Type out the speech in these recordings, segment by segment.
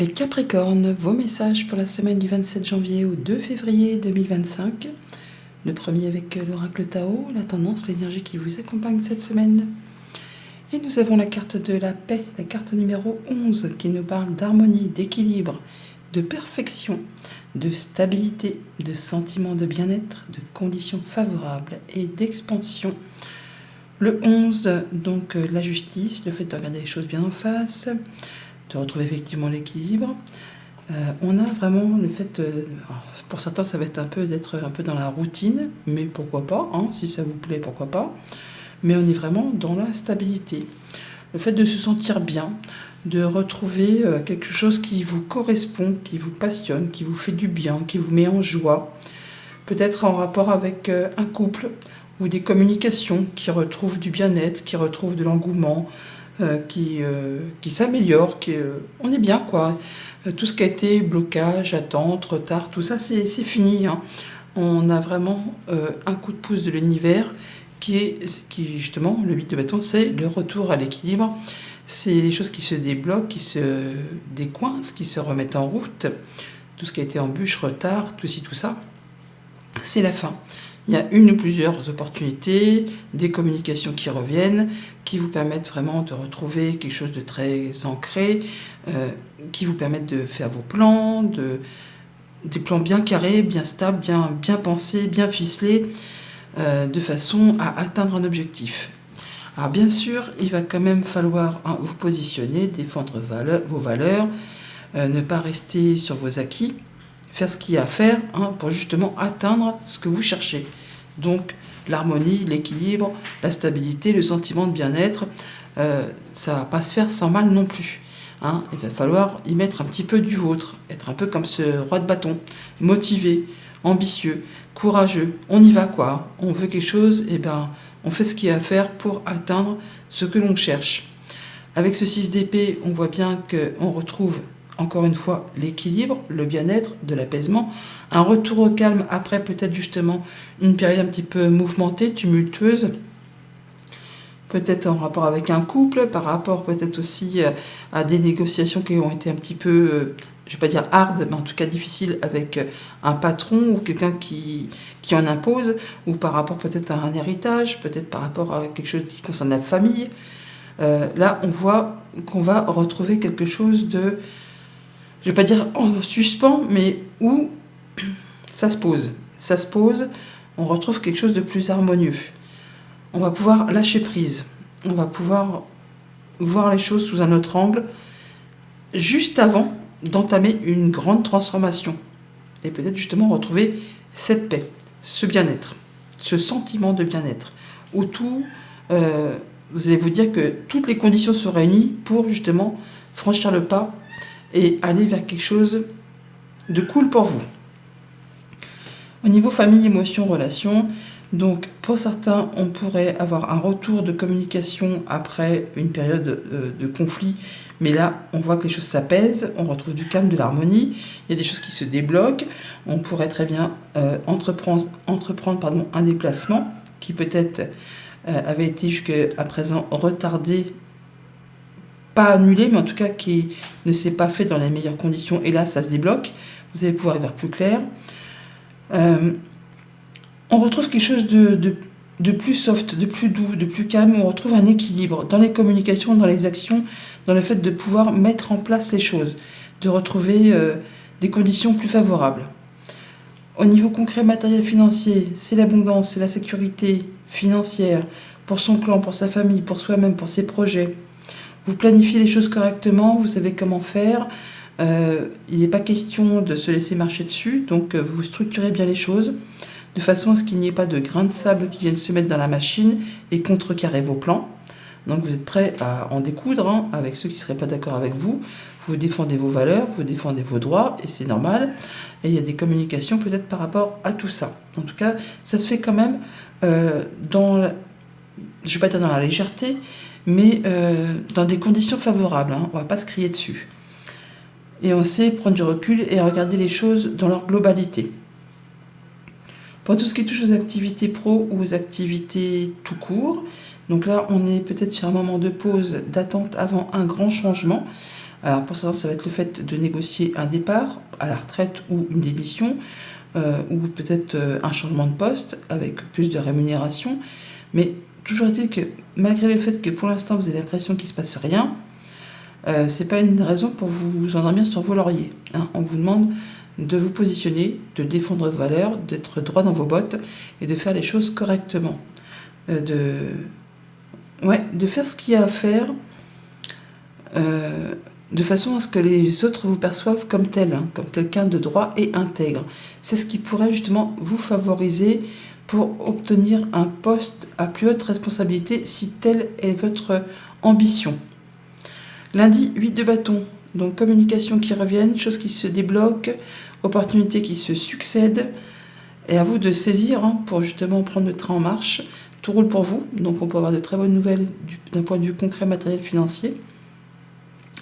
Les Capricornes, vos messages pour la semaine du 27 janvier au 2 février 2025. Le premier avec l'oracle Tao, la tendance, l'énergie qui vous accompagne cette semaine. Et nous avons la carte de la paix, la carte numéro 11, qui nous parle d'harmonie, d'équilibre, de perfection, de stabilité, de sentiment de bien-être, de conditions favorables et d'expansion. Le 11, donc la justice, le fait de regarder les choses bien en face, de retrouver effectivement l'équilibre. On a vraiment le fait, pour certains ça va être d'être un peu dans la routine, mais pourquoi pas, hein, si ça vous plaît, pourquoi pas. Mais on est vraiment dans la stabilité. Le fait de se sentir bien, de retrouver quelque chose qui vous correspond, qui vous passionne, qui vous fait du bien, qui vous met en joie. Peut-être en rapport avec un couple ou des communications qui retrouvent du bien-être, qui retrouvent de l'engouement, qui s'améliore, on est bien quoi. Tout ce qui a été blocage, attente, retard, tout ça c'est fini, hein. On a vraiment un coup de pouce de l'univers qui justement, le 8 de bâton, c'est le retour à l'équilibre. C'est les choses qui se débloquent, qui se décoincent, qui se remettent en route. Tout ce qui a été embûche, retard, tout ci, tout ça, c'est la fin. Il y a une ou plusieurs opportunités, des communications qui reviennent, qui vous permettent vraiment de retrouver quelque chose de très ancré, qui vous permettent de faire vos plans, des plans bien carrés, bien stables, bien pensés, bien ficelés, de façon à atteindre un objectif. Alors bien sûr, il va quand même falloir vous positionner, défendre vos valeurs, ne pas rester sur vos acquis, faire ce qu'il y a à faire pour justement atteindre ce que vous cherchez. Donc l'harmonie, l'équilibre, la stabilité, le sentiment de bien-être, ça ne va pas se faire sans mal non plus. Il va falloir y mettre un petit peu du vôtre, être un peu comme ce roi de bâton, motivé, ambitieux, courageux. On y va quoi, on veut quelque chose, et on fait ce qu'il y a à faire pour atteindre ce que l'on cherche. Avec ce 6 d'épée, on voit bien qu'on retrouve encore une fois l'équilibre, le bien-être, de l'apaisement, un retour au calme après peut-être justement une période un petit peu mouvementée, tumultueuse, peut-être en rapport avec un couple, par rapport peut-être aussi à des négociations qui ont été un petit peu, je ne vais pas dire hard, mais en tout cas difficiles avec un patron ou quelqu'un qui en impose, ou par rapport peut-être à un héritage, peut-être par rapport à quelque chose qui concerne la famille. Là, on voit qu'on va retrouver quelque chose de, je ne vais pas dire en suspens, mais où ça se pose, on retrouve quelque chose de plus harmonieux. On va pouvoir lâcher prise, on va pouvoir voir les choses sous un autre angle, juste avant d'entamer une grande transformation. Et peut-être justement retrouver cette paix, ce bien-être, ce sentiment de bien-être, où tout, vous allez vous dire que toutes les conditions sont réunies pour justement franchir le pas et aller vers quelque chose de cool pour vous. Au niveau famille, émotions, relations, donc pour certains, on pourrait avoir un retour de communication après une période de conflit, mais là, on voit que les choses s'apaisent, on retrouve du calme, de l'harmonie, il y a des choses qui se débloquent, on pourrait très bien entreprendre un déplacement qui peut-être avait été jusqu'à présent retardé, pas annulé, mais en tout cas qui ne s'est pas fait dans les meilleures conditions, et là ça se débloque, vous allez pouvoir y voir plus clair. On retrouve quelque chose de plus soft, de plus doux, de plus calme, on retrouve un équilibre dans les communications, dans les actions, dans le fait de pouvoir mettre en place les choses, de retrouver des conditions plus favorables. Au niveau concret, matériel, financier, c'est l'abondance, c'est la sécurité financière pour son clan, pour sa famille, pour soi-même, pour ses projets. Vous planifiez les choses correctement, vous savez comment faire. Il n'est pas question de se laisser marcher dessus, donc vous structurez bien les choses, de façon à ce qu'il n'y ait pas de grains de sable qui viennent se mettre dans la machine et contrecarrer vos plans. Donc vous êtes prêt à en découdre avec ceux qui ne seraient pas d'accord avec vous. Vous défendez vos valeurs, vous défendez vos droits, et c'est normal. Et il y a des communications peut-être par rapport à tout ça. En tout cas, ça se fait quand même je ne vais pas dire dans la légèreté, mais dans des conditions favorables. On ne va pas se crier dessus. Et on sait prendre du recul et regarder les choses dans leur globalité. Pour tout ce qui touche aux activités pro ou aux activités tout court, donc là on est peut-être sur un moment de pause, d'attente avant un grand changement. Alors pour certains, ça va être le fait de négocier un départ à la retraite ou une démission, ou peut-être un changement de poste avec plus de rémunération. Mais toujours est-il que malgré le fait que pour l'instant vous avez l'impression qu'il ne se passe rien, c'est pas une raison pour vous endormir sur vos lauriers. Hein. On vous demande de vous positionner, de défendre vos valeurs, d'être droit dans vos bottes et de faire les choses correctement. De faire ce qu'il y a à faire de façon à ce que les autres vous perçoivent comme tel, hein, comme quelqu'un de droit et intègre. C'est ce qui pourrait justement vous favoriser pour obtenir un poste à plus haute responsabilité si telle est votre ambition. Lundi, 8 de bâton, donc communication qui reviennent, choses qui se débloquent, opportunités qui se succèdent, et à vous de saisir pour justement prendre le train en marche. Tout roule pour vous, donc on peut avoir de très bonnes nouvelles d'un point de vue concret, matériel, financier,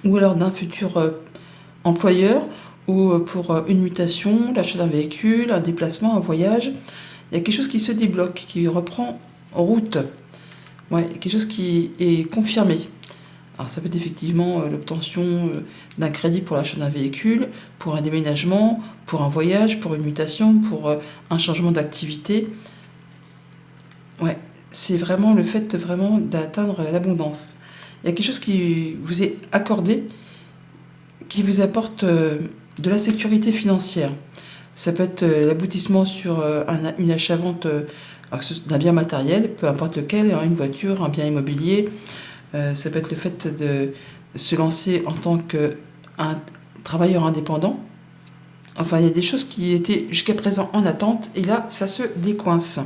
ou alors d'un futur employeur, ou pour une mutation, l'achat d'un véhicule, un déplacement, un voyage. Il y a quelque chose qui se débloque, qui reprend en route. Quelque chose qui est confirmé. Alors ça peut être effectivement l'obtention d'un crédit pour l'achat d'un véhicule, pour un déménagement, pour un voyage, pour une mutation, pour un changement d'activité. C'est vraiment le fait d'atteindre l'abondance. Il y a quelque chose qui vous est accordé, qui vous apporte de la sécurité financière. Ça peut être l'aboutissement sur une achat-vente d'un bien matériel, peu importe lequel, une voiture, un bien immobilier. Ça peut être le fait de se lancer en tant qu'un travailleur indépendant. Enfin, il y a des choses qui étaient jusqu'à présent en attente, et là, ça se décoince.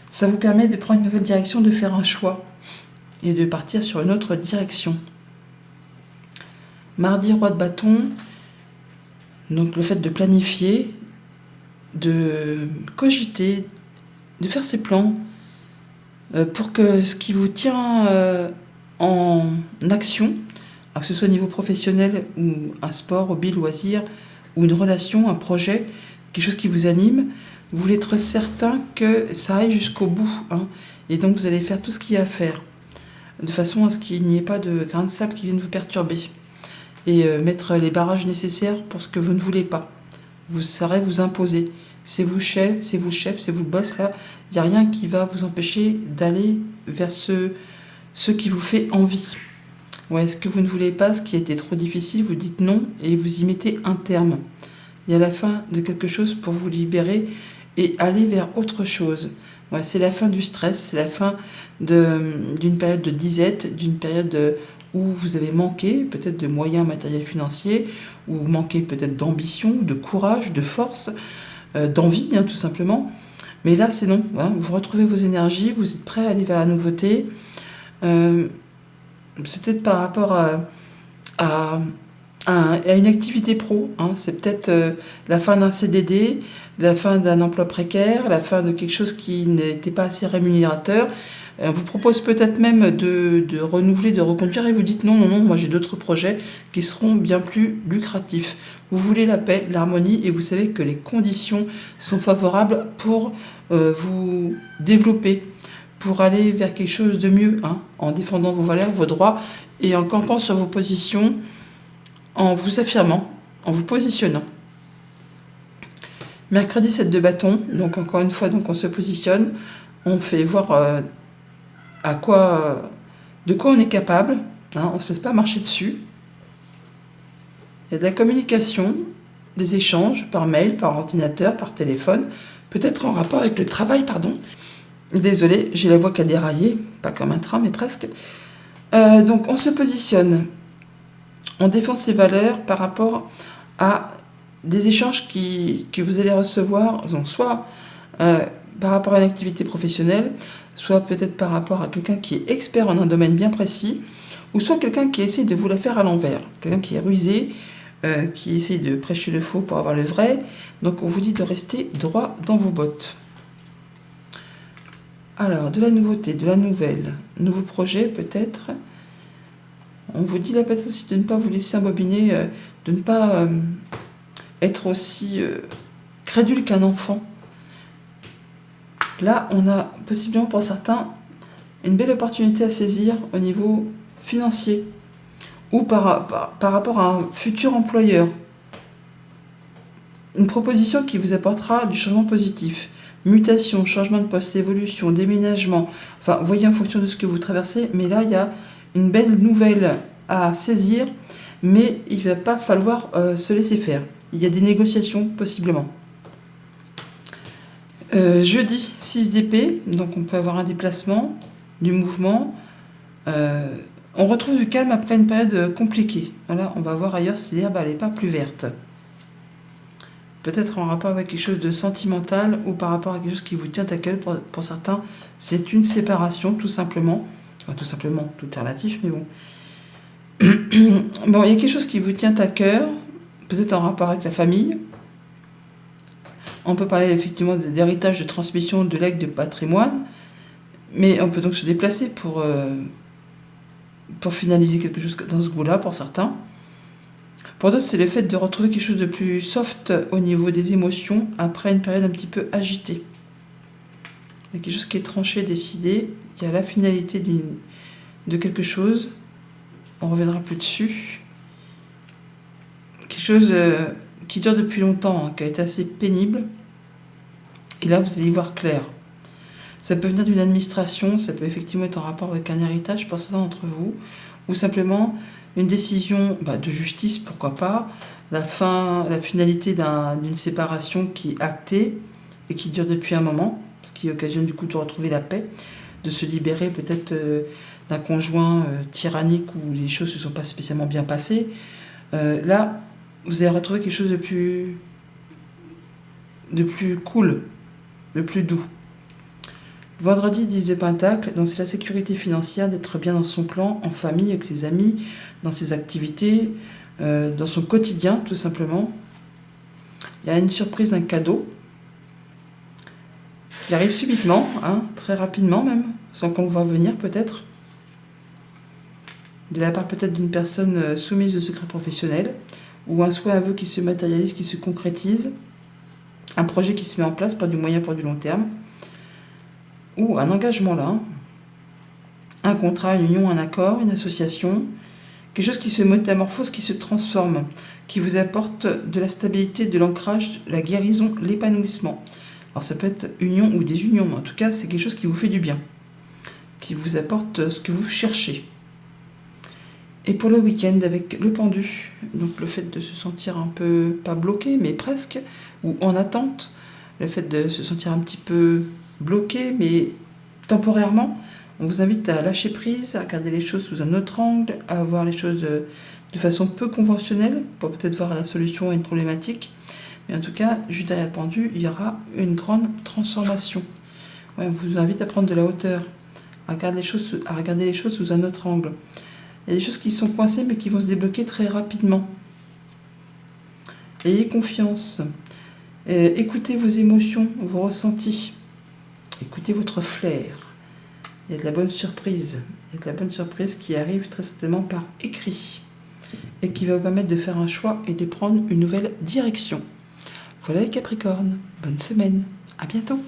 Ça vous permet de prendre une nouvelle direction, de faire un choix, et de partir sur une autre direction. Mardi, roi de bâton, donc le fait de planifier, de cogiter, de faire ses plans, pour que ce qui vous tient en action, que ce soit au niveau professionnel ou un sport, hobby, loisir, ou une relation, un projet, quelque chose qui vous anime, vous voulez être certain que ça aille jusqu'au bout. Et donc vous allez faire tout ce qu'il y a à faire, de façon à ce qu'il n'y ait pas de grains de sable qui viennent vous perturber. Et mettre les barrages nécessaires pour ce que vous ne voulez pas. Vous saurez vous imposer. C'est vous chef, c'est vous le boss, là. Il n'y a rien qui va vous empêcher d'aller vers ce qui vous fait envie. Ce que vous ne voulez pas, ce qui a été trop difficile, vous dites non et vous y mettez un terme. Il y a la fin de quelque chose pour vous libérer et aller vers autre chose. C'est la fin du stress, c'est la fin d'une période de disette, d'une période où vous avez manqué peut-être de moyens matériels financiers, ou manqué peut-être d'ambition, de courage, de force, d'envie, tout simplement. Mais là, c'est non. Vous retrouvez vos énergies, vous êtes prêt à aller vers la nouveauté. C'est peut-être par rapport à une activité pro. C'est peut-être la fin d'un CDD, la fin d'un emploi précaire, la fin de quelque chose qui n'était pas assez rémunérateur. On vous propose peut-être même de renouveler, de reconduire, et vous dites non, moi j'ai d'autres projets qui seront bien plus lucratifs. Vous voulez la paix, l'harmonie, et vous savez que les conditions sont favorables pour vous développer, pour aller vers quelque chose de mieux, en défendant vos valeurs, vos droits, et en campant sur vos positions, en vous affirmant, en vous positionnant. Mercredi, 7 de bâton, donc encore une fois, on se positionne, on fait voir de quoi on est capable, on ne se laisse pas marcher dessus. Il y a de la communication, des échanges par mail, par ordinateur, par téléphone, peut-être en rapport avec le travail, Désolée, j'ai la voix qui a déraillé, pas comme un train, mais presque. Donc on se positionne, on défend ses valeurs par rapport à des échanges que vous allez recevoir, donc soit par rapport à une activité professionnelle, soit peut-être par rapport à quelqu'un qui est expert en un domaine bien précis, ou soit quelqu'un qui essaie de vous la faire à l'envers, quelqu'un qui est rusé, qui essaie de prêcher le faux pour avoir le vrai. Donc on vous dit de rester droit dans vos bottes. Alors, de la nouveauté, de la nouvelle, nouveau projet peut-être. On vous dit là peut-être aussi de ne pas vous laisser embobiner, de ne pas être aussi crédule qu'un enfant. Là, on a possiblement pour certains une belle opportunité à saisir au niveau financier. ou par rapport à un futur employeur. Une proposition qui vous apportera du changement positif. Mutation, changement de poste, évolution, déménagement. Enfin, voyez en fonction de ce que vous traversez. Mais là, il y a une belle nouvelle à saisir. Mais il ne va pas falloir se laisser faire. Il y a des négociations, possiblement. Jeudi, 6 d'épée. Donc, on peut avoir un déplacement, du mouvement. On retrouve du calme après une période compliquée. Voilà, on va voir ailleurs si l'herbe n'est pas plus verte. Peut-être en rapport avec quelque chose de sentimental ou par rapport à quelque chose qui vous tient à cœur. Pour certains, c'est une séparation, tout simplement. Enfin, tout simplement, tout est relatif, mais bon. Bon, il y a quelque chose qui vous tient à cœur, peut-être en rapport avec la famille. On peut parler effectivement d'héritage, de transmission, de legs, de patrimoine. Mais on peut donc se déplacer pour finaliser quelque chose dans ce goût-là, pour certains. Pour d'autres, c'est le fait de retrouver quelque chose de plus soft au niveau des émotions après une période un petit peu agitée. Il y a quelque chose qui est tranché, décidé. Il y a la finalité de quelque chose. On ne reviendra plus dessus. Quelque chose qui dure depuis longtemps, qui a été assez pénible. Et là, vous allez y voir clair. Ça peut venir d'une administration, ça peut effectivement être en rapport avec un héritage pour certains d'entre vous, ou simplement une décision de justice, pourquoi pas, la finalité d'une séparation qui est actée et qui dure depuis un moment, ce qui occasionne du coup de retrouver la paix, de se libérer peut-être d'un conjoint tyrannique où les choses ne se sont pas spécialement bien passées. Là, vous allez retrouver quelque chose de plus cool, de plus doux. Vendredi, 10 de Pentacle, donc c'est la sécurité financière, d'être bien dans son clan, en famille, avec ses amis, dans ses activités, dans son quotidien, tout simplement. Il y a une surprise, un cadeau, qui arrive subitement, très rapidement même, sans qu'on le voie venir peut-être. De la part peut-être d'une personne soumise au secret professionnel, ou un souhait, un vœu qui se matérialise, qui se concrétise, un projet qui se met en place, pas du moyen pour du long terme, ou un engagement là, un contrat, une union, un accord, une association, quelque chose qui se métamorphose, qui se transforme, qui vous apporte de la stabilité, de l'ancrage, la guérison, l'épanouissement. Alors ça peut être union ou désunion, mais en tout cas c'est quelque chose qui vous fait du bien, qui vous apporte ce que vous cherchez. Et pour le week-end avec le pendu, donc le fait de se sentir un peu, pas bloqué, mais presque, ou en attente, le fait de se sentir un petit peu bloqué, mais temporairement, on vous invite à lâcher prise, à regarder les choses sous un autre angle, à voir les choses de façon peu conventionnelle, pour peut-être voir la solution à une problématique. Mais en tout cas, juste derrière le pendu, il y aura une grande transformation. On vous invite à prendre de la hauteur, à regarder les choses sous un autre angle. Il y a des choses qui sont coincées, mais qui vont se débloquer très rapidement. Ayez confiance. Écoutez vos émotions, vos ressentis. Écoutez votre flair. Il y a de la bonne surprise. Il y a de la bonne surprise qui arrive très certainement par écrit et qui va vous permettre de faire un choix et de prendre une nouvelle direction. Voilà les Capricornes. Bonne semaine. À bientôt.